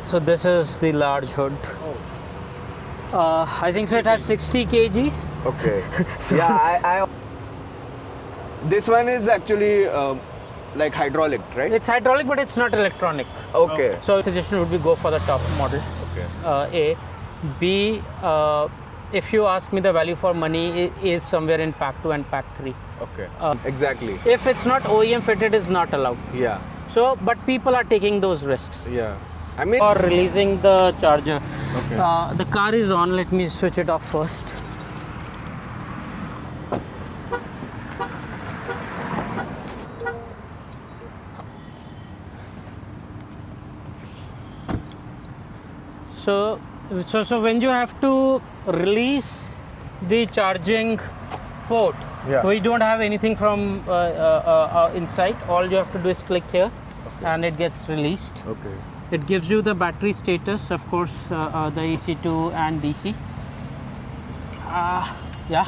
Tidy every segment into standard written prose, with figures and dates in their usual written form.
So this is the large hood. I think so. It has 60 kgs. Okay. I this one is actually like hydraulic, right? It's hydraulic, but it's not electronic. Okay. So suggestion would be go for the top model. Okay. A, B. If you ask me, the value for money is somewhere in pack 2 and pack 3. Okay. Exactly. If it's not OEM fitted, is not allowed. Yeah. So, but people are taking those risks. Yeah. I mean. Or releasing the charger. Okay. The car is on. Let me switch it off first. So when you have to release the charging port, we don't have anything from inside. All you have to do is click here, and it gets released. Okay. It gives you the battery status, of course, the AC2 and DC. Yeah,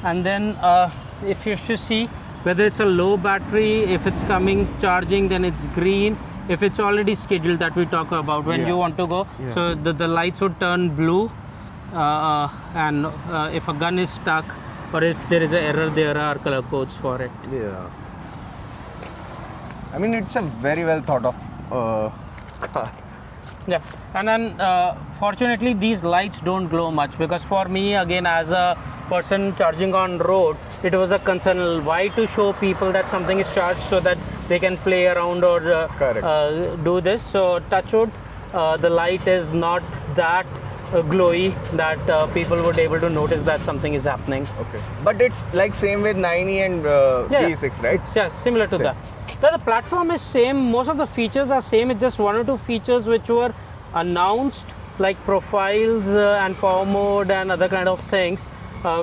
and then if you should see whether it's a low battery, if it's coming charging, then it's green. If it's already scheduled, that we talk about when you want to go. So the lights would turn blue, and if a gun is stuck or if there is an error, there are color codes for it. Yeah. I mean, it's a very well thought of car. Yeah, and then fortunately these lights don't glow much, because for me, again, as a person charging on road, it was a concern why to show people that something is charged so that they can play around or do this. So touch wood, the light is not that glowy that people would able to notice that something is happening. Okay. But it's like same with 9e and V6, right? It's, similar to that. The platform is same. Most of the features are same. It's just one or two features which were announced, like profiles and power mode and other kind of things,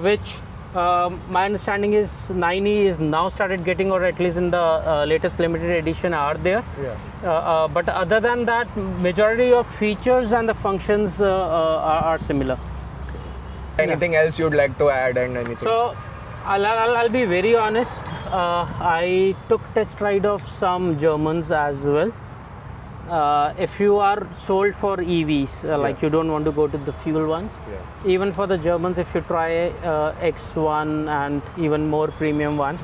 which my understanding is 9e is now started getting, or at least in the latest limited edition are there. Yeah. But other than that, majority of features and the functions are similar. Anything else you'd like to add and anything? So I'll be very honest. I took test ride of some Germans as well. If you are sold for EVs, like you don't want to go to the fuel ones, even for the Germans, if you try X1 and even more premium one,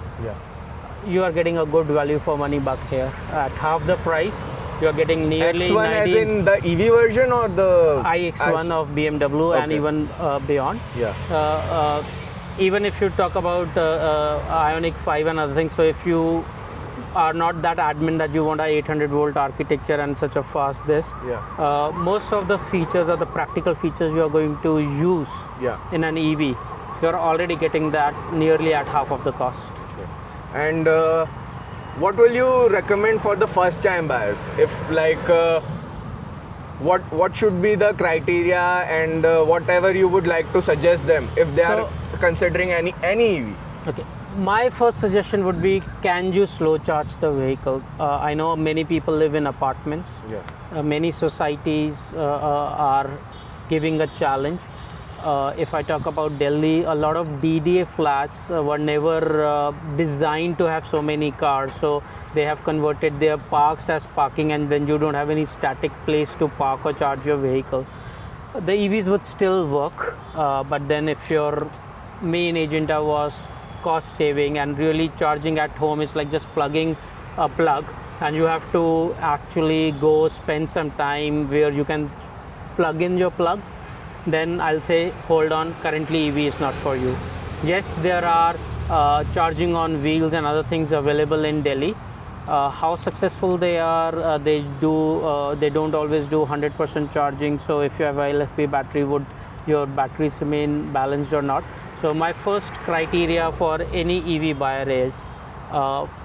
you are getting a good value for money buck here. At half the price, you are getting nearly X1 as in the EV version or the iX1 of BMW and even beyond. Yeah. Even if you talk about Ioniq 5 and other things, so if you are not that adamant that you want a 800 volt architecture and such a fast this, most of the features or the practical features you are going to use in an EV, you are already getting that nearly at half of the cost. And what will you recommend for the first time buyers? If like what should be the criteria and whatever you would like to suggest them if they are considering any EV? Okay. My first suggestion would be, can you slow charge the vehicle? I know many people live in apartments. Many societies are giving a challenge. If I talk about Delhi, a lot of DDA flats were never designed to have so many cars. So they have converted their parks as parking, and then you don't have any static place to park or charge your vehicle. The EVs would still work, but then if your main agenda was cost saving and really charging at home is like just plugging a plug, and you have to actually go spend some time where you can plug in your plug, then I'll say hold on, currently EV is not for you. Yes, there are charging on wheels and other things available in Delhi. How successful they are, they don't always do 100% charging. So if you have a LFP battery, would your batteries remain balanced or not? So my first criteria for any EV buyer is,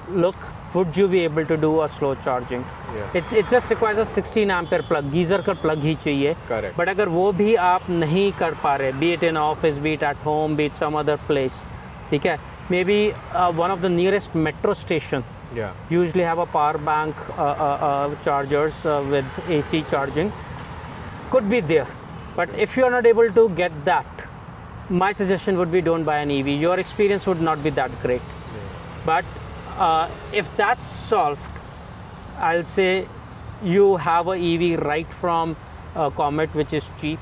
look, would you be able to do a slow charging? It just requires a 16 ampere plug, geyser का plug ही चाहिए. Correct. But अगर वो भी आप नहीं कर पा रहे, be it in office, be it at home, be it some other place, ठीक है? Maybe one of the nearest metro station usually have a power bank chargers with AC charging, could be there. But if you are not able to get that, my suggestion would be don't buy an EV. Your experience would not be that great. But if that's solved, I'll say you have a EV right from Comet, which is cheap,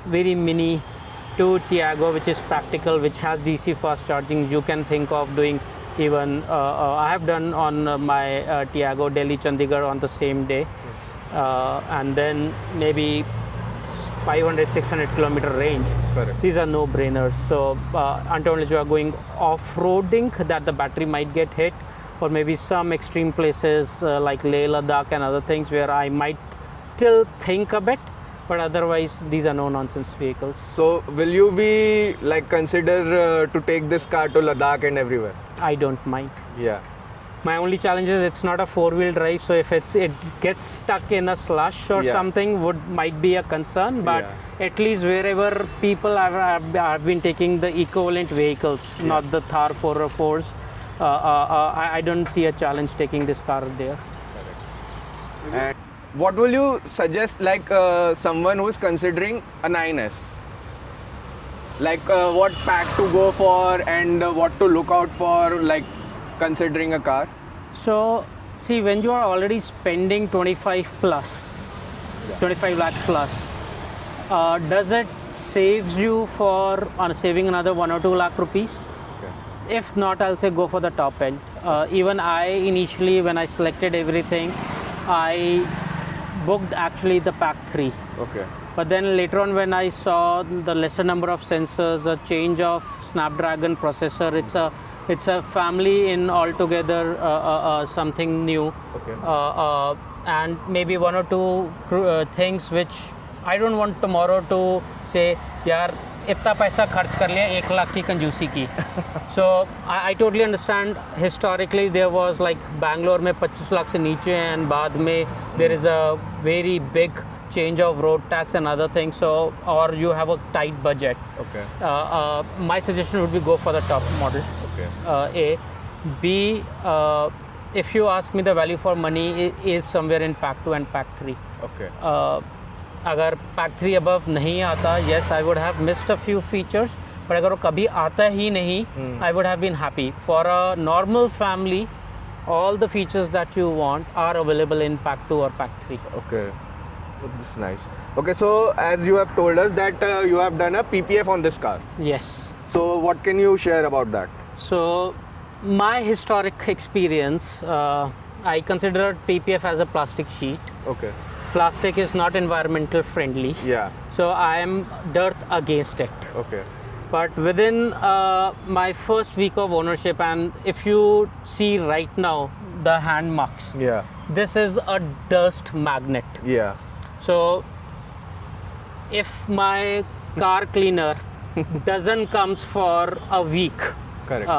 very mini, to Tiago, which is practical, which has DC fast charging. You can think of doing even, I have done on my Tiago Delhi Chandigarh on the same day, and then maybe 500-600 kilometer range. Correct. These are no brainers. So until you are going off-roading, that the battery might get hit, or maybe some extreme places like Leh Ladakh and other things where I might still think a bit, but otherwise these are no nonsense vehicles. So will you be like consider to take this car to Ladakh and everywhere? I don't mind. Yeah. My only challenge is it's not a four-wheel drive, so if it gets stuck in a slush or Yeah. something, might be a concern. But at least wherever people have been taking the equivalent vehicles, not the Thar 404s, I don't see a challenge taking this car there. And what will you suggest, like someone who's considering a 9S? Like what pack to go for and what to look out for, like considering a car? So, see, when you are already spending 25 plus, 25 lakh plus, does it saves you for saving another 1 or 2 lakh rupees? Okay. If not, I'll say go for the top end. Even I initially, when I selected everything, I booked actually the pack 3. Okay. But then later on, when I saw the lesser number of sensors, a change of Snapdragon processor, it's a family in altogether, something new. Okay. And maybe 1 or 2 things which I don't want tomorrow to say, yaar, इतना पैसा खर्च कर लिया 1 लाख की कंजूसी की. So I totally understand. Historically there was like Bangalore में 25 लाख से नीचे, and बाद में there is a very big change of road tax and other things. So, or you have a tight budget. Okay. My suggestion would be go for the top model. Okay. A. B. If you ask me, the value for money is somewhere in pack 2 and pack 3. Okay. अगर pack 3 above नहीं आता, yes, I would have missed a few features. पर अगर वो कभी आता ही नहीं, I would have been happy. For a normal family, all the features that you want are available in pack 2 or pack 3. Okay. This is nice. Okay, so as you have told us that you have done a PPF on this car. Yes. So what can you share about that? So my historic experience, I consider PPF as a plastic sheet. Okay. Plastic is not environmental friendly. Yeah. So I am dirt against it. Okay. But within my first week of ownership, and if you see right now the hand marks, Yeah. this is a dust magnet. Yeah. So if my car cleaner doesn't comes for a week, Correct.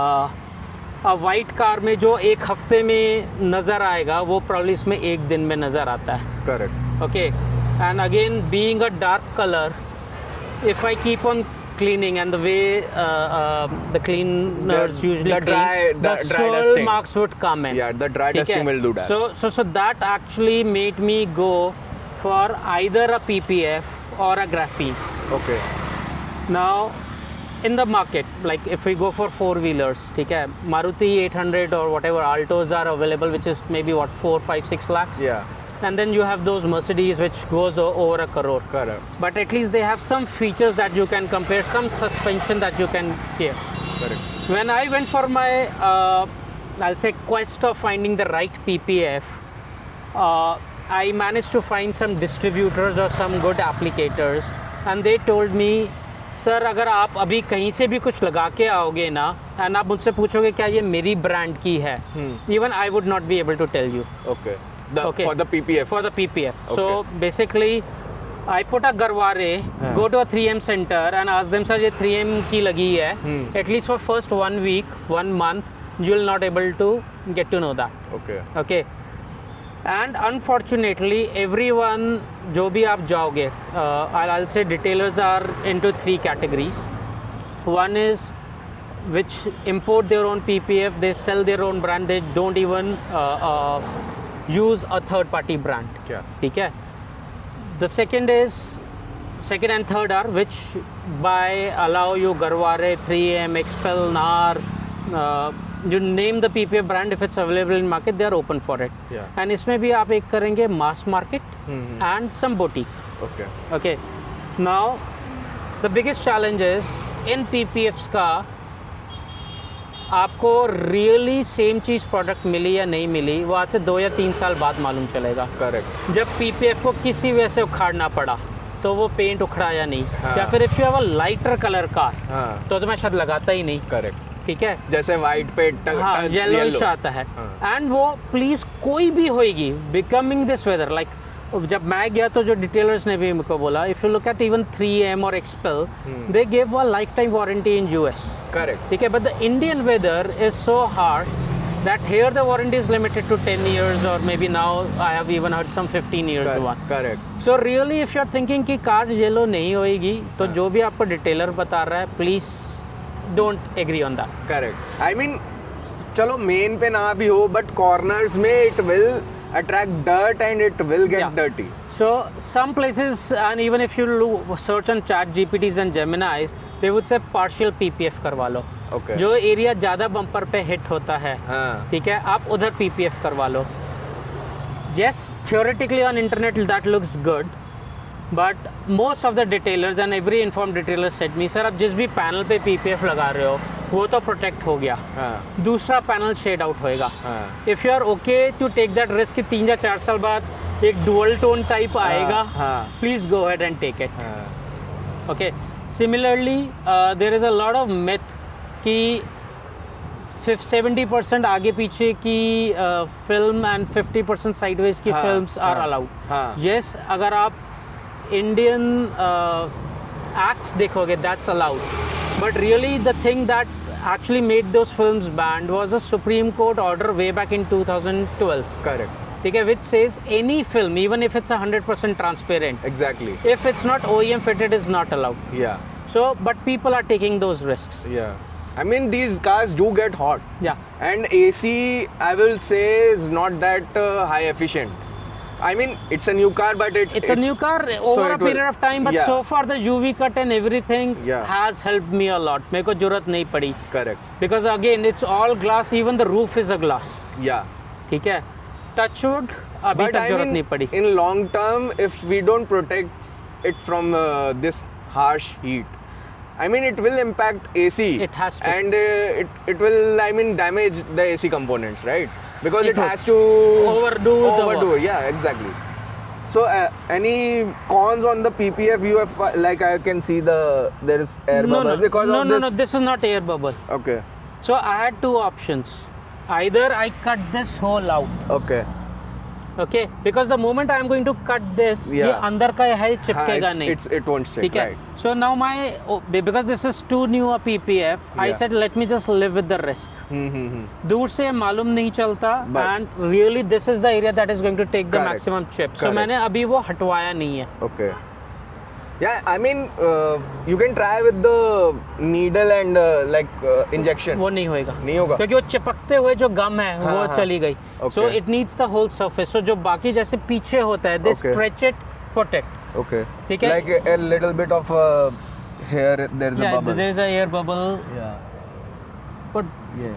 a white car में जो 1 हफ्ते में नज़र आएगा, वो probably इसमें 1 दिन में नज़र आता है. Correct. Okay, and again, being a dark color, if I keep on cleaning, and the way the cleaners usually the dry- clean, the the dry swirl dusting. marks would come in. Yeah, the dry ठीक dusting है? will do that. So that actually made me go for either a PPF or a graphene. Okay. Now, in the market, like if we go for 4-wheelers, ठीक है, Maruti 800 or whatever Altos are available, which is maybe what 4, 5, 6 lakhs. Yeah. And then you have those Mercedes which goes over a crore. Correct. But at least they have some features that you can compare, some suspension that you can hear. Correct. When I went for my, I'll say, quest of finding the right PPF, I managed to find some distributors or some good applicators, and they told me, sir अगर आप अभी कहीं से भी कुछ लगा के आओगे ना, एंड आप मुझसे पूछोगे क्या ये मेरी ब्रांड की है, even I would not be able to tell you. Okay. Okay. For the PPF. For the PPF. So Okay. basically, I put a Garware, go to a 3M center and ask them, sir, ये 3M की लगी है. At least for first 1 week, 1 month, you will not able to get to know that. Okay. Okay. And unfortunately, everyone, जो भी आप जाओगे, I'll say retailers are into 3 categories. One is which import their own PPF, they sell their own brand, they don't even use a third party brand. Yeah. ठीक है. The second and third are which buy, allow you Garware, 3M, Expel, NAR, you name the PPF brand, if it's available in market, they are open for it. Yeah. And इसमें भी आप एक करेंगे mass market and some boutique. Okay. Okay. Now, the biggest challenge is in PPFs का आपको really same चीज़ product मिली या नहीं मिली वो आज से 2 या 3 साल बाद मालूम चलेगा. Correct. जब PPF को किसी वजह से उखाड़ना पड़ा तो वो पेंट उखड़ा या नहीं, हाँ. या फिर if you have a lighter colour car हाँ. तो मैं शायद लगाता ही नहीं. Correct. ठीक है. जैसे वाइट पे हाँ, येलोइश आता है. एंड वो प्लीज कोई भी होएगी बिकमिंग दिस वेदर लाइक जब मैं गया तो जो डिटेलर्स ने भी मुझको बोला if you look at even 3M और XPEL they give a lifetime warranty in US. Correct. ठीक है. But the Indian weather is so harsh that here the warranty is limited to 10 years or maybe now I have even heard some 15 years one. Correct. So really if you are thinking कि car yellow नहीं होएगी तो जो भी आपको detailer बता रहा है please don't agree on that. Correct. I mean, चलो मेन पे ना भी हो बट कॉर्नर्स में it will attract dirt and it will get Yeah. dirty. So some places and even if you search on chat GPTs and Geminis they would say partial PPF करवा लो. Okay. जो area ज़्यादा bumper पे hit होता है हाँ. ठीक है आप उधर PPF करवा लो. Yes, theoretically on internet that looks good, but most of the detailers and every informed retailer said me, sir आप जिस भी पैनल पे PPF लगा रहे हो वो तो प्रोटेक्ट हो गया, हाँ. दूसरा पैनल शेड आउट होएगा. हाँ. If you are okay to take that risk कि 3 या 4 साल बाद एक डुअल टोन टाइप आएगा, हाँ. Please go ahead and take it. हाँ. Okay. Similarly there is a lot of myth कि 70% आगे पीछे की फिल्म एंड 50% साइडवेज की हाँ, फिल्म्स आर हाँ, अलाउड. हाँ. यस, अगर आप इंडियन एक्ट्स देखोगे that's allowed, but really the thing that actually made those films banned was a Supreme Court order way back in 2012. Correct. ठीक है, which says any film even if it's 100% transparent, Exactly. if it's not OEM fitted is not allowed. Yeah. So but people are taking those risks. Yeah. I mean these cars do get hot. Yeah. And AC I will say is not that high efficient. I mean it's a new car but It's a new car over a it will- period of time, but yeah. so far the UV cut and everything Yeah. has helped me a lot. मेरे को जरूरत नहीं पड़ी Correct. because again it's all glass, even the roof is a glass. Yeah. ठीक है, touchwood अभी But तक I जरूरत mean नहीं पड़ी. in long term if we don't protect it from this harsh heat, I mean it will impact AC. It has to. And it will I mean damage the AC components, right? Because It it would. has to Overdo the work. Yeah, exactly. So any cons on the PPF? You have like I can see there is air bubble because of this. No, this is not air bubble. Okay. So I had two options. Either I cut this hole out, Okay. okay, because the moment I am going to cut this, ये Yeah. अंदर का है चिपकेगा हाँ, नहीं. it won't stick, ठीक है. right? So now because this is too new a PPF, I Yeah. said let me just live with the risk. Hmm. दूर से मालूम नहीं चलता But- and really this is the area that is going to take the Correct. maximum chip. So Correct. मैंने अभी वो हटवाया नहीं है. Okay. Yeah, I mean you can try with the needle and injection. वो नहीं होएगा. नहीं होगा. क्योंकि वो चिपकते हुए जो गम है हाँ, वो हाँ. चली गई. Okay. So it needs the whole surface. So जो बाकी जैसे पीछे होता है, they Okay. stretch it, protect. Okay. ठीक है? Like a little bit of here there is a Yeah, bubble. there is a air bubble, Yeah. but Yeah.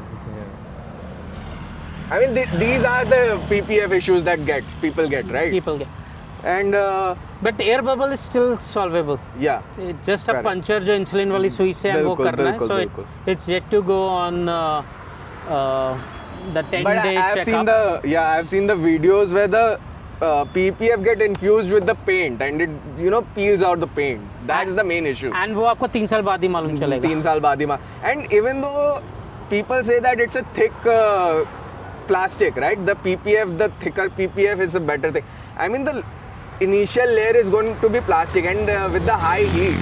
I mean these are the PPF issues that people get, right? people get. And But air bubble is still solvable. yeah. It's just a Correct. puncture जो insulin वाली सुई से है वो बिल्कुल, करना है. बिल्कुल, So बिल्कुल. it's yet to go on the 10-day But I've checkup. I've seen the videos where the PPF get infused with the paint and it peels out the paint. That's the main issue. And वो आपको 3 साल बाद ही मालूम चलेगा. 3 साल बाद ही and even though people say that it's a thick plastic, right? The thicker PPF is a better thing. I mean the initial layer is going to be plastic and with the high heat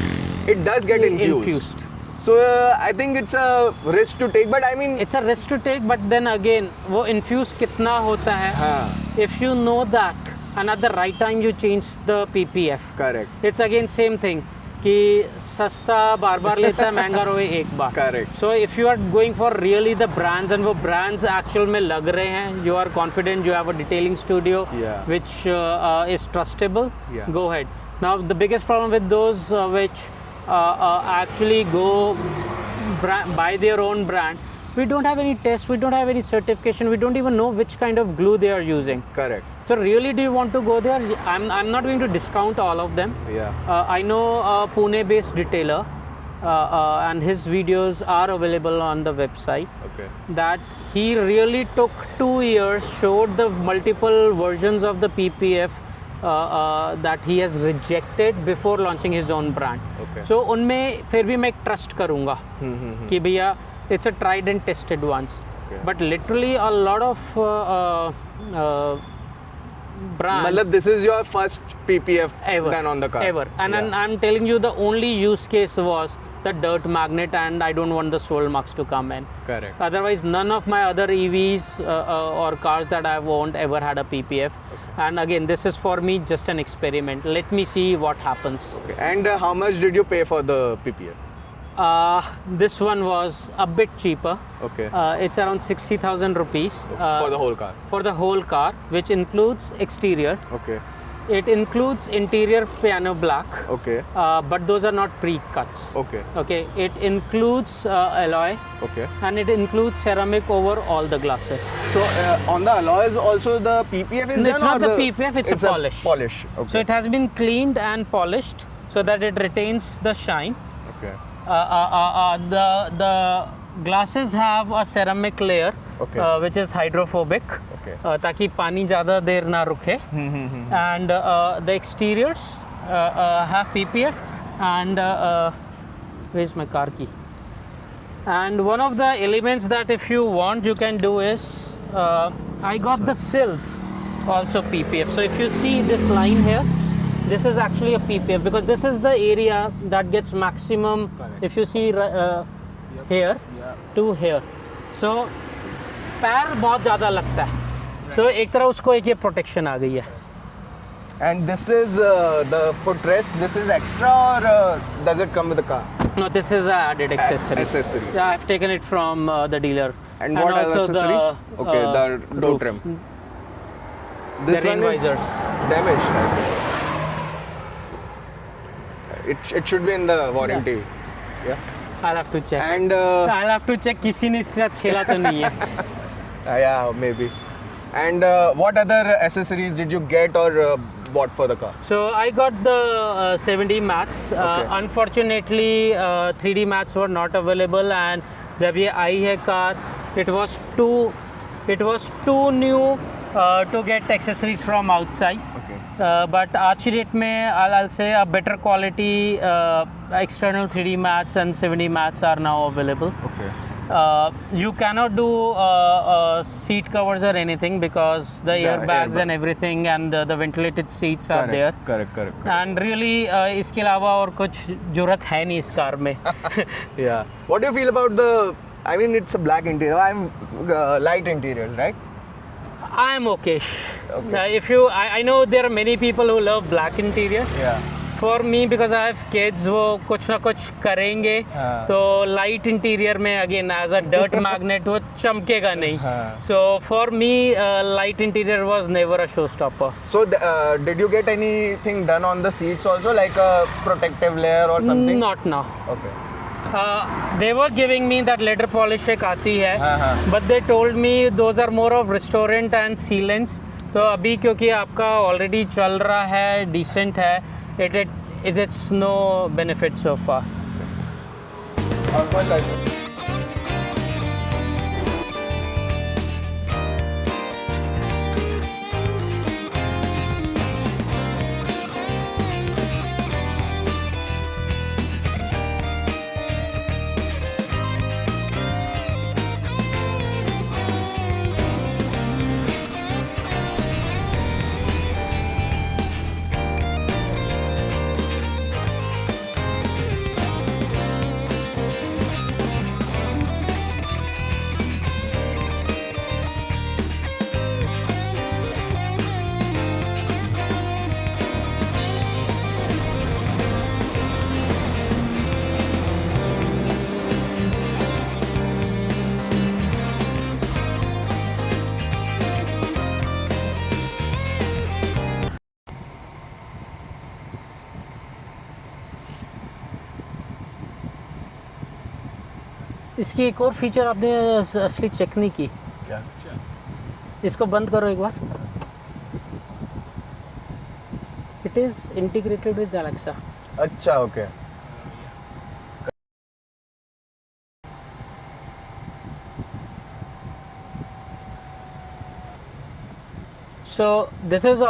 it does get infused. So I think it's a risk to take, but I mean It's a risk to take, but then again वो infuse कितना होता है. हाँ, If you know that and at the right time you change the PPF, correct. it's again same thing कि सस्ता बार बार लेता है, महंगा रोए एक बार. Correct. So if you are going for really the brands and वो brands actual में लग रहे हैं, you are confident, you have a detailing studio Yeah. which is trustable, Yeah. go ahead. Now the biggest problem with those which actually go buy their own brand, we don't have any tests, we don't have any certification, we don't even know which kind of glue they are using. Correct. So really, do you want to go there? I'm not going to discount all of them. Yeah. I know a Pune-based detailer, and his videos are available on the website. Okay. That he really took 2 years, showed the multiple versions of the PPF that he has rejected before launching his own brand. Okay. So उनमें फिर भी मैं एक trust करूँगा कि भैया it's a tried and tested ones. Okay. But literally a lot of brands. Matlab, this is your first PPF Ever. done on the car. Ever. And Yeah. I'm telling you, the only use case was the dirt magnet, and I don't want the soul marks to come in. Correct. Otherwise, none of my other EVs or cars that I've owned ever had a PPF. And again, this is for me just an experiment. Let me see what happens. Okay. And how much did you pay for the PPF? This one was a bit cheaper. Okay. It's around 60,000 rupees For the whole car. for the whole car, which includes exterior. Okay. It includes interior piano black. Okay. But those are not pre-cuts. Okay. Okay, it includes alloy, Okay. and it includes ceramic over all the glasses. So on the alloys also the PPF is No, done, it's not or the PPF, it's a polish. Polish. Okay. So it has been cleaned and polished so that it retains the shine. Okay. The glasses have a ceramic layer, Okay. which is hydrophobic, Okay. ताकि पानी ज़्यादा देर ना रुके. And the exteriors have PPF, and where's my car key? And one of the elements that if you want you can do is I got the sills also PPF. So if you see this line here, this is actually a PPF because this is the area that gets maximum. If you see here to here, so पैर बहुत ज़्यादा लगता है. So एक तरह उसको एक ये protection आ गई है. And this is the footrest. This is extra, or does it come with the car? No, this is an added accessory. Accessory. Yeah, I've taken it from the dealer. And what are the also accessories? Okay, the door roof. trim. This rain one is visor. damaged. It should be in the warranty. Yeah. I'll have to check. And I'll have to check. किसी ने इसके साथ खेला तो नहीं है. yeah, maybe. And what other accessories did you get or bought for the car? So I got the 7D mats. Okay. Unfortunately, 3D mats were not available, and जब ये आई है car, it was too new to get accessories from outside. Okay. But आज की date में I'll say a better quality external 3D mats and 7D mats are now available. Okay. You cannot do seat covers or anything because the airbags and everything and the ventilated seats are there. Correct. And really इसके अलावा और कुछ जरूरत है नहीं इस car में. Yeah. What do you feel about the? I mean, it's a black interior. I'm light interiors, right? I am okay. I know there are many people who love black interior. Yeah. For me, because I have kids, वो कुछ ना कुछ करेंगे. हाँ. तो light interior में again as a dirt magnet वो चमकेगा नहीं. हाँ. So for me, light interior was never a showstopper. So did you get anything done on the seats also, like a protective layer or something? Not now. Okay. They were giving me that leather polish एक आती है, हाँ. but they told me those are more of restaurant and sealants. तो अभी क्योंकि आपका already चल रहा है, decent है, it's no benefit so far. इसकी एक और फीचर आपने असली चेक नहीं की. क्या? इसको बंद करो एक बार. It is integrated with Alexa. अच्छा, okay. So this is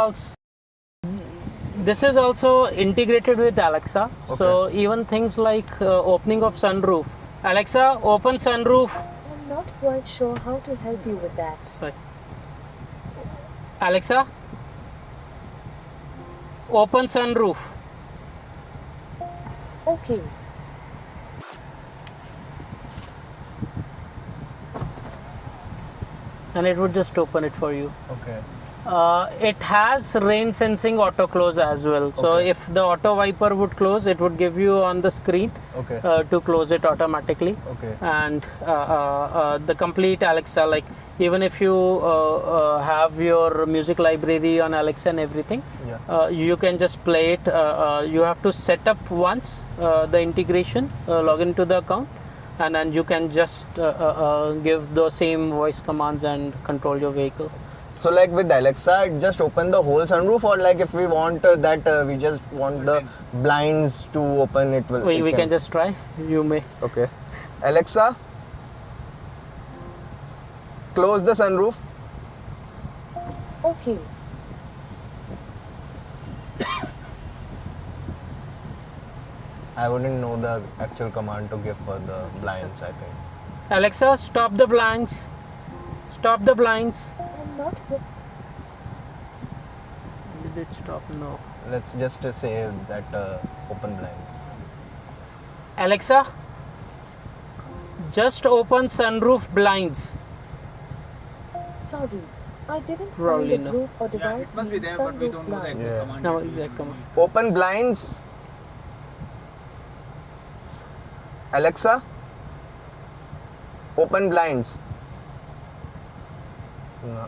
also integrated with Alexa. So even things like opening of sunroof. Alexa, open sunroof. I'm not quite sure how to help you with that. Sorry. Alexa, open sunroof. Okay. And it would just open it for you. Okay. It has rain sensing auto close as well. So Okay. if the auto wiper would close, it would give you on the screen Okay. to close it automatically. Okay. And the complete Alexa, like even if you have your music library on Alexa and everything, you can just play it. You have to set up once the integration, log into the account, and then you can just give the same voice commands and control your vehicle. So like with Alexa, it just open the whole sunroof, or like if we want we just want the blinds to open, it will. We can just try. You may. Okay. Alexa, close the sunroof. Okay. I wouldn't know the actual command to give for the blinds, I think. Alexa, stop the blinds. Stop the blinds. I'm not. Did it stop? No. Let's just say that open blinds. Alexa, just open sunroof blinds. Sorry, I didn't Probably find a no. group or device It must be named there, but we sunroof don't know the blinds. exact Yeah. command. No, exact command. Open blinds. Alexa, open blinds. No.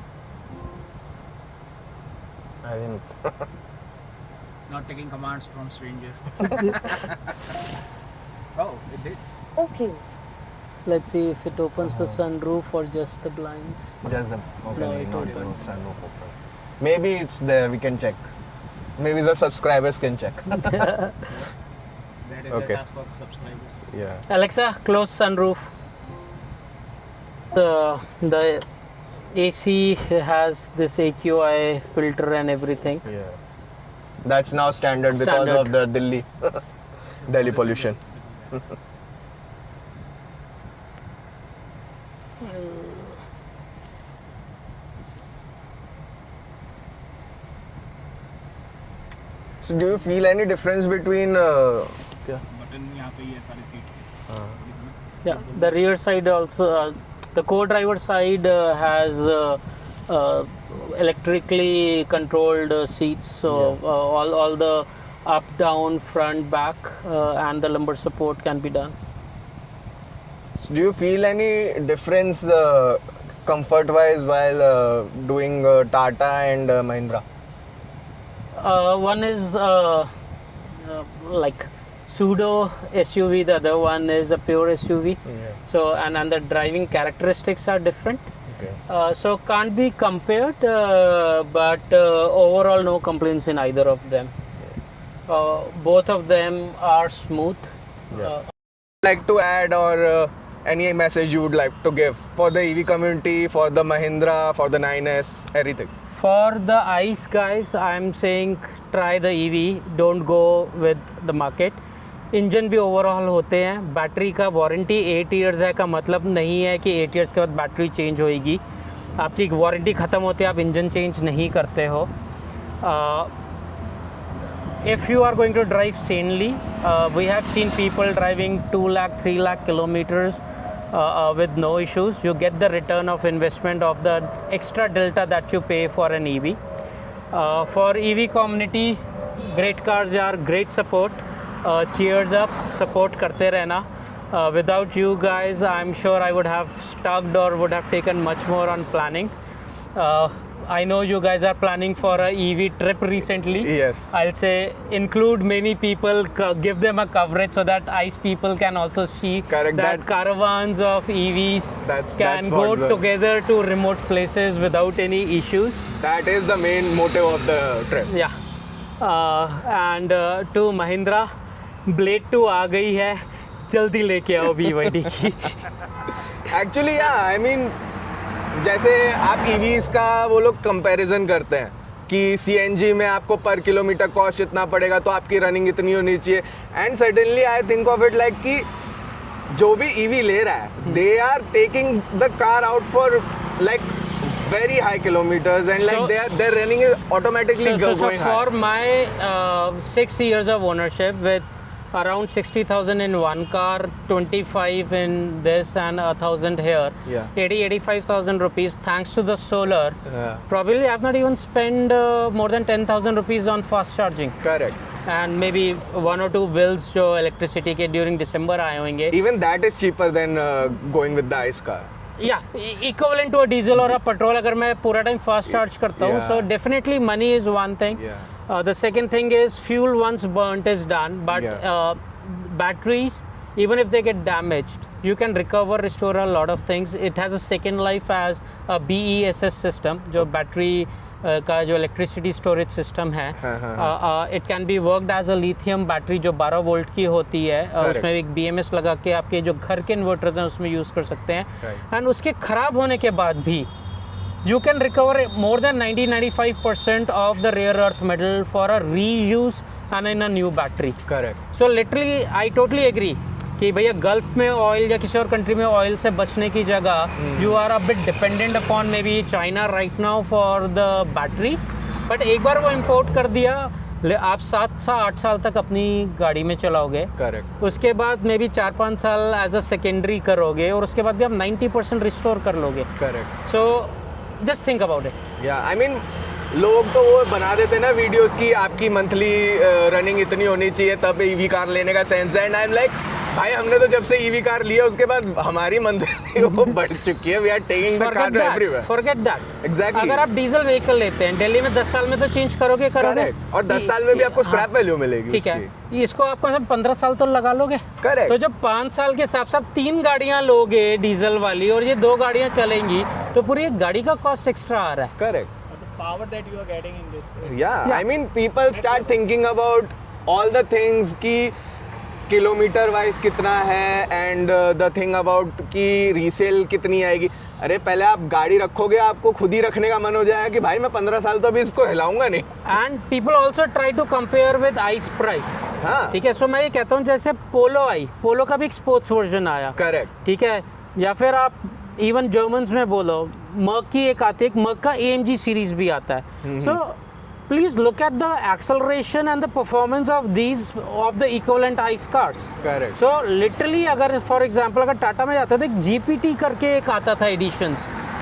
I didn't. Not taking commands from stranger. Oh, it did. Okay. Let's see if it opens the sunroof or just the blinds. Just the okay, No, it not opened. even sunroof open. Maybe it's there. We can check. Maybe the subscribers can check. That is Okay. the task for subscribers. Yeah. Alexa, close sunroof. The AC has this AQI filter and everything. Yeah. That's now standard because Standard. of the Delhi pollution. So do you feel any difference between button यहाँ पे ही है सारी seat. Yeah, the rear side also, the co-driver side has electrically controlled seats. So all the up, down, front, back, and the lumbar support can be done. So do you feel any difference comfort-wise while doing Tata and Mahindra? One is like pseudo SUV, the other one is a pure SUV. Yeah. So and the driving characteristics are different. Okay. So can't be compared, but overall no complaints in either of them. Both of them are smooth. Yeah. Like to add or any message you would like to give for the EV community, for the Mahindra, for the 9S, everything? For the ICE guys, I'm saying try the EV. Don't go with the market. Engine भी overall होते हैं. Battery का warranty 8 years है का मतलब नहीं है कि 8 इयर्स के बाद बैटरी चेंज होएगी. आपकी वारंटी ख़त्म होते आप इंजन चेंज नहीं करते हो. If you are going to drive sanely, we have seen people driving 2 lakh, 3 lakh kilometers with no issues. You get the return of investment of the extra delta that you pay for an EV. For EV community, great cars are great support. Cheers up, support karte rehna. Without you guys, I'm sure I would have stuck or would have taken much more on planning. I know you guys are planning for a EV trip recently. Yes. I'll say include many people, give them a coverage so that ICE people can also see Correct, that that- caravans of EVs That's can what go the- together to remote places without any issues. That is the main motive of the trip. Yeah. And to Mahindra, Blade 2 आ गई है, जल्दी लेके आओ BYD की. Actually, yeah, I mean, जैसे आप EVs का वो लोग कंपैरिजन करते हैं कि CNG में आपको पर किलोमीटर कॉस्ट इतना पड़ेगा तो आपकी रनिंग इतनी होनी चाहिए, and suddenly I think of it like कि जो भी EV ले रहा है they are taking the car out for like very high kilometers and like So- their running is automatically So going for high. my 6 years of ownership with around 60,000 in one car, 25 in this and 1,000 here, Yeah. 85,000 rupees thanks to the solar. Yeah. Probably I've not even spent more than 10,000 rupees on fast charging. Correct. And maybe 1 or 2 bills जो electricity के during December आए होंगे. Even that is cheaper than going with the ICE car. Yeah, equivalent to a diesel or a petrol अगर मैं पूरा time fast charge करता हूँ. Yeah. So definitely money is one thing. Yeah. The second thing is fuel once burnt is done, but Yeah. batteries, even if they get damaged, you can recover, restore a lot of things. It has a second life as a BESS system, जो battery का जो electricity storage system है. It can be worked as a lithium battery जो 12 volt की होती है. उसमें एक BMS लगा के आपके जो घर के इन्वर्टर्स हैं उसमें यूज़ कर सकते हैं. एंड उसके ख़राब होने के बाद भी you can recover more than 90-95% of the rare earth metal for a reuse and in a new battery. Correct. So literally I totally agree कि भैया गल्फ में ऑयल या किसी और कंट्री में ऑयल से बचने की जगह you are a bit dependent upon maybe China right now for the batteries. But एक बार वो इम्पोर्ट कर दिया आप 7 से 8 साल तक अपनी गाड़ी में चलाओगे. Correct. उसके बाद मे बी 4-5 साल एज अ सेकेंडरी करोगे और उसके बाद भी आप 90% रिस्टोर कर लोगे. Correct. So just think about it. Yeah, I mean, लोग तो वो बना देते हैं ना वीडियोस की आपकी मंथली रनिंग इतनी होनी चाहिए तब ईवी कार लेने का सेंस है. एंड आई एम लाइक भाई हमने तो जब से ईवी कार लिया उसके बाद हमारी मंथली वो बढ़ चुकी है. We are taking the car everywhere. Forget that. Exactly. अगर आप डीजल व्हीकल लेते हैं दिल्ली में 10 साल में तो चेंज करोगे. Correct. और 10 साल में भी आपको स्क्रैप वैल्यू मिलेगी. ठीक है. इसको आपको सब 15 साल तो लगा लोगे. Correct. तो जब 5 साल के हिसाब से आप 3 गाड़ियां लोगे डीजल वाली और ये 2 गाड़ियां चलेंगी तो पूरी एक गाड़ी का कॉस्ट एक्स्ट्रा आ रहा है. Correct. The power that you are getting in this. Yeah, I mean people start thinking about all the things कि किलोमीटर वाइज कितना है एंड द थिंग अबाउट कि रीसेल कितनी आएगी. अरे पहले आप गाड़ी रखोगे आपको खुद ही रखने का मन हो जाएगा कि भाई मैं 15 साल तो अभी इसको हिलाऊंगा नहीं. And people also try to compare with ICE price. हाँ. ठीक है. सो मैं ये कहता हूँ जैसे पोलो आई, पोलो का भी एक स्पोर्ट्स वर्जन आया. करेक्ट. ठीक है. या फिर आप इवन जर्मन्स में बोलो मर्क की एक आती है, मर्क का AMG सीरीज भी आता है. So please look at the acceleration and the performance of these of the equivalent ice cars. Correct. So literally अगर फॉर एग्जांपल अगर टाटा में जाते थे GPT करके एक आता था एडिशंस,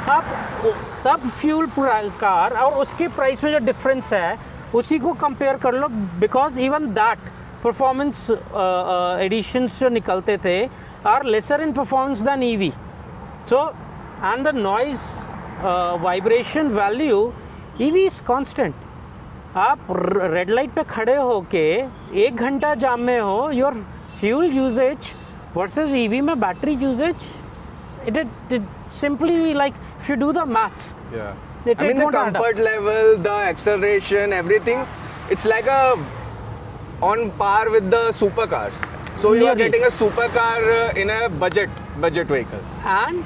आप तब फ्यूल कार और उसके प्राइस में जो डिफरेंस है उसी को कंपेयर कर लो. Because even that performance editions जो निकलते थे are lesser in performance than EV. So and the noise vibration value EV is constant. आप रेड लाइट पे खड़े होके 1 घंटा जाम में हो, your fuel usage versus EV में battery usage, it simply like if you do the maths, Yeah. it I mean the won't add up. comfort level, the acceleration, everything, it's like on par with the supercars. So you are Nearly. getting a supercar in a budget vehicle. And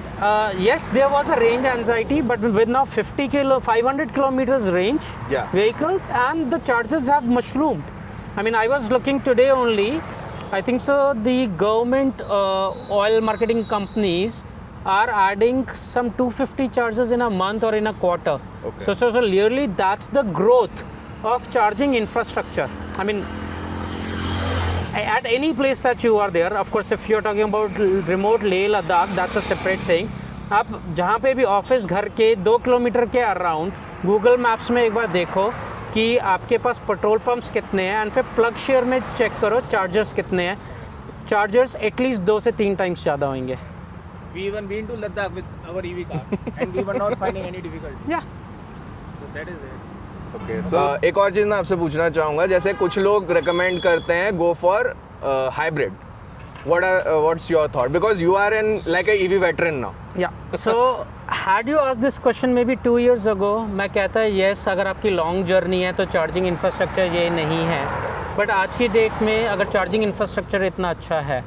yes, there was a range anxiety, but with now 500 kilometers range Yeah. vehicles, and the charges have mushroomed. I mean, I was looking today only. I think so. The government oil marketing companies are adding some 250 charges in a month or in a quarter. Okay. So clearly that's the growth of charging infrastructure. I mean, at any place that you are there, of course if you're talking about remote Leh Ladakh, that's a separate thing. आप जहाँ पे भी office घर के 2 kilometre के around Google maps में एक बार देखो कि आपके पास पेट्रोल पंप्स कितने हैं एंड फिर प्लग शेयर में चेक करो चार्जर्स कितने हैं. चार्जर्स एटलीस्ट 2 से 3 टाइम्स ज़्यादा होंगे. We even been to Ladakh with our EV car and we were not finding any difficulty. या That is it. Okay so एक और चीज़ मैं आपसे पूछना चाहूँगा, जैसे कुछ लोग रिकमेंड करते हैं go for hybrid. What's your thought? Because you are like a EV veteran now. Yeah. So had you asked this question maybe 2 years ago, मैं कहता है yes, अगर आपकी लॉन्ग जर्नी है तो चार्जिंग इंफ्रास्ट्रक्चर ये नहीं है. बट आज की डेट में अगर चार्जिंग इंफ्रास्ट्रक्चर इतना अच्छा है,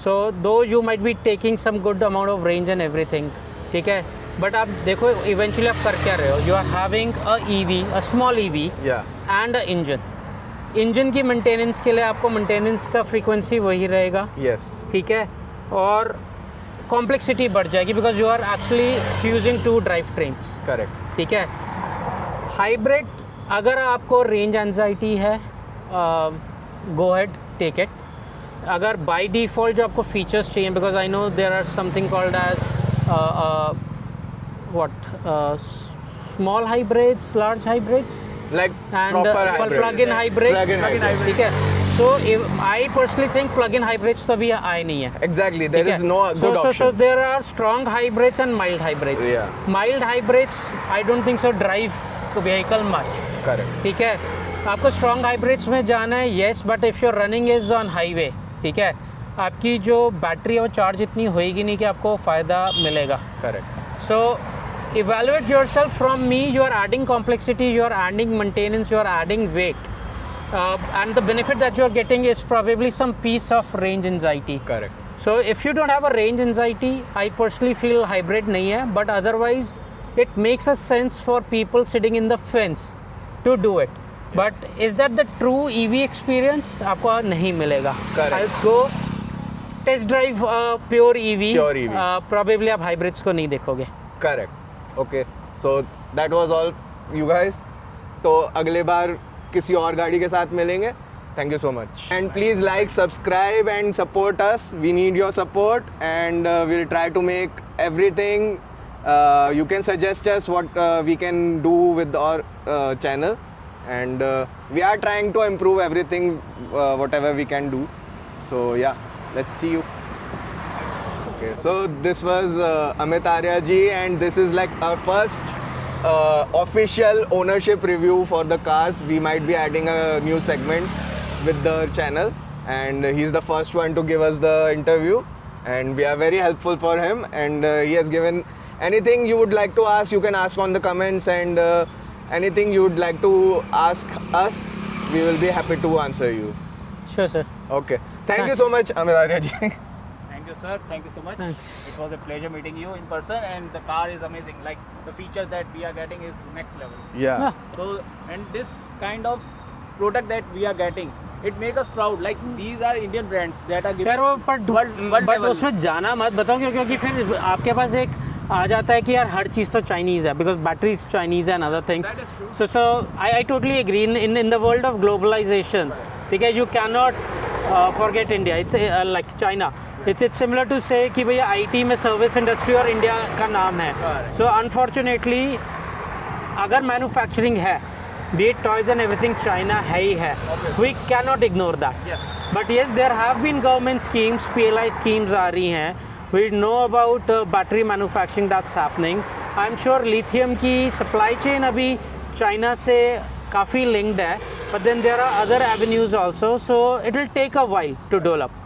so though you might be taking some good amount of range and everything, ठीक है, बट आप देखो इवेंचुअली आप कर क्या रहे हो. You are having a EV, a small EV and a engine की मेंटेनेंस के लिए आपको मेंटेनेंस का फ्रीक्वेंसी वही रहेगा. Yes. ठीक है, और कॉम्प्लेक्सिटी बढ़ जाएगी because you are actually fusing two drive trains. Correct. ठीक है. हाइब्रिड अगर आपको रेंज एंजाइटी है, गो हेड टेक इट. अगर बाय डिफ़ॉल्ट जो आपको फीचर्स चाहिए, because I know there are something called as what small hybrids, large hybrids Like and proper hybrid. plug-in hybrids. Plug-in hybrid. ठीक है. So I personally think plug-in hybrids तो अभी आए नहीं है. Exactly. There ठीक is है? no good so option. there are strong hybrids and mild hybrids. Yeah. Mild hybrids I don't think so drive vehicle much. Correct. ठीक है. आपको strong hybrids में जाना है yes, but if your running is on highway, ठीक है, आपकी जो बैटरी है वो चार्ज इतनी होएगी नहीं कि आपको फ़ायदा मिलेगा. Correct. So evaluate yourself from me. You are adding complexity, you are adding maintenance, you are adding weight, and the benefit that you are getting is probably some piece of range anxiety. Correct. So if you don't have a range anxiety, I personally feel hybrid nahi hai, but otherwise it makes a sense for people sitting in the fence to do it. But is that the true EV experience? आपको नहीं मिलेगा. Correct. Let's go test drive pure EV. Pure EV. Probably आप hybrids को नहीं देखोगे. Correct. Okay. So that was all you guys. तो अगले बार किसी और गाड़ी के साथ मिलेंगे. Thank you so much. And please like, subscribe and support us. We need your support and we'll try to make everything. You can suggest us what we can do with our channel. And we are trying to improve everything, whatever we can do. So yeah, let's see you. Okay, so this was Amit Arya ji, and this is like our first official ownership review for the cars. We might be adding a new segment with the channel, and he's the first one to give us the interview, and we are very helpful for him, and he has given anything you would like to ask, you can ask on the comments, and anything you would like to ask us, we will be happy to answer you. Sure, sir. Okay, thank you Thanks. so much, Amit Arya ji. Thank you, sir. Thank you so much. Thanks. It was a pleasure meeting you in person, and the car is amazing. Like the feature that we are getting is next level. Yeah. So, and this kind of product that we are getting, it makes us proud. Like these are Indian brands that are giving यार वो world but level. उसमें जाना मत, बताओ क्यों? क्योंकि फिर आपके पास एक आ जाता है कि यार हर चीज़ तो चाइनीज़ है, बिकॉज बैटरीज चाइनीज़ है and other things. That is true. So I totally agree. In the world of globalization, ठीक है, you can not forget India. It's like China. It's similar to say कि भैया IT में service industry और India का नाम है. So unfortunately अगर मैन्युफैक्चरिंग है, be it toys and everything, China है ही है. We cannot ignore that. Yeah. But yes, there have been government schemes, PLI schemes आ रही हैं. We know about battery manufacturing that's happening. I'm sure lithium की supply chain अभी China से काफ़ी linked है. But then there are other avenues also. So it will take a while to develop.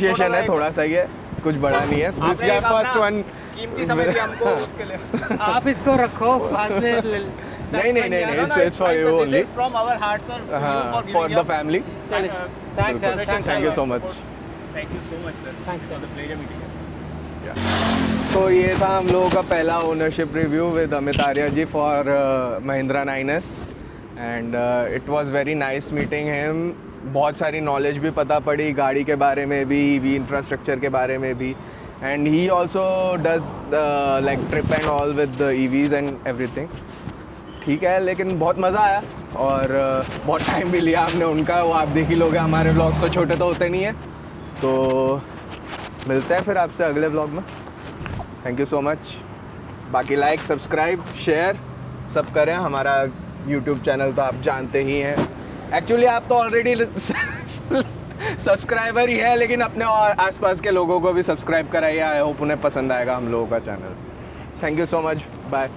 Appreciation है, थोड़ा सा ही है, कुछ बड़ा नहीं है. दिस आपने एक फर्स्ट अपना वन. कीमती समय दिया हमको उसके लिए. आप इसको रखो बाद में. नहीं, it's for you only. From our hearts, sir. For the family. Thanks, sir. Thank you so much. Thank you so much, sir. Thanks, sir. For the pleasure meeting you. तो ये था हम लोगों का पहला ownership review with Amit Arya ji for Mahindra 9S and it was very nice meeting him. बहुत सारी knowledge भी पता पड़ी गाड़ी के बारे में भी, ईवी इंफ्रास्ट्रक्चर के बारे में भी, and he also does like trip and all with EVs and everything. ठीक है, लेकिन बहुत मज़ा आया और बहुत टाइम भी लिया आपने उनका. वो आप देख ही लोगे, हमारे व्लॉग्स तो छोटे तो होते नहीं हैं. तो मिलते हैं फिर आपसे अगले व्लॉग में. Thank you so much. बाकी लाइक, सब्सक्राइब, शेयर सब करें. हमारा यूट्यूब चैनल तो आप जानते ही हैं. एक्चुअली आप तो ऑलरेडी सब्सक्राइबर ही है, लेकिन अपने आसपास के लोगों को भी सब्सक्राइब कराइए. आई होप उन्हें पसंद आएगा हम लोगों का channel. Thank you so much. Bye.